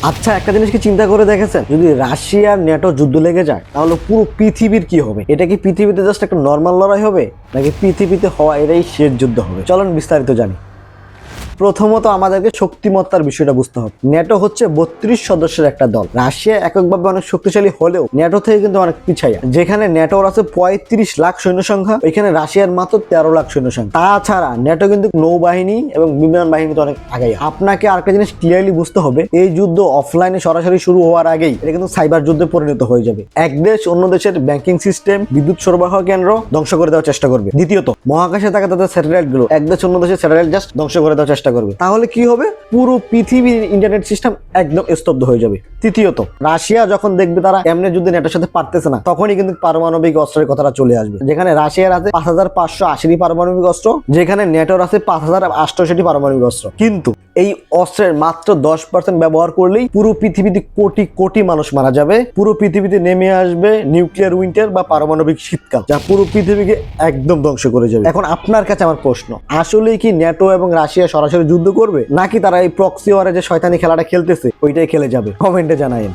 আচ্ছা, একটা জিনিস কি চিন্তা করে দেখেছেন, যদি রাশিয়ার ন্যাটো যুদ্ধ লেগে যায় তাহলে পুরো পৃথিবীর কি হবে? এটা কি পৃথিবীতে জাস্ট একটা নর্মাল লড়াই হবে, নাকি পৃথিবীতে হওয়া এটাই শেষ যুদ্ধ হবে? চলুন বিস্তারিত জানি। প্রথমত আমাদেরকে শক্তিমত্তার বিষয়টা বুঝতে হবে। ন্যাটো হচ্ছে 32 সদস্যের একটা দল। রাশিয়া এককভাবে অনেক শক্তিশালী হলেও ন্যাটো থেকে কিন্তু অনেক পিছাইয়া। যেখানে ন্যাটোর আছে 35 লাখ সৈন্য সংখ্যা, ওইখানে রাশিয়ার মাত্র 13 লাখ সৈন্য সংখ্যা। তাছাড়া ন্যাটো কিন্তু নৌবাহিনী এবং বিমান বাহিনীতে অনেক আগে। আপনাকে আরেকটা জিনিস ক্লিয়ারলি বুঝতে হবে, এই যুদ্ধ অফলাইনে সরাসরি শুরু হওয়ার আগেই এটা কিন্তু সাইবার যুদ্ধে পরিণত হয়ে যাবে। এক দেশ অন্য দেশের ব্যাংকিং সিস্টেম, বিদ্যুৎ সরবরাহ কেন্দ্র ধ্বংস করে দেওয়ার চেষ্টা করবে। দ্বিতীয়ত, মহাকাশে থাকা তাদের স্যাটেলাইট গুলো এক দেশ অন্য দেশের স্যাটেলাইট জাস্ট ধ্বংস করে দেওয়ার চেষ্টা করবে। তাহলে কি হবে? পুরো পৃথিবীর ইন্টারনেট সিস্টেম একদম স্তব্ধ হয়ে যাবে। তৃতীয়ত, রাশিয়া যখন দেখবে তারা এমনি যুদ্ধে ন্যাটোর সাথে পারতেছে না, তখনই কিন্তু পারমাণবিক অস্ত্রের কথাটা চলে আসবে। যেখানে রাশিয়ার আছে 5580টি পারমাণবিক অস্ত্র, যেখানে ন্যাটোর আছে 5088টি পারমাণবিক অস্ত্র। কিন্তু এই অস্ত্রের মাত্র 10% ব্যবহার করলেই পুরো পৃথিবীতে কোটি কোটি মানুষ মারা যাবে। পুরো পৃথিবীতে নেমে আসবে নিউক্লিয়ার উইন্টার বা পারমাণবিক শীতকাল, যা পুরো পৃথিবীকে একদম ধ্বংস করে যাবে। এখন আপনার কাছে আমার প্রশ্ন, আসলেই কি ন্যাটো এবং রাশিয়া সরাসরি যুদ্ধ করবে, নাকি তারা এই প্রক্সি ওয়ারে যে শয়তানি খেলাটা খেলতেছে ওইটাই খেলে যাবে? কমেন্টে জানায়েন।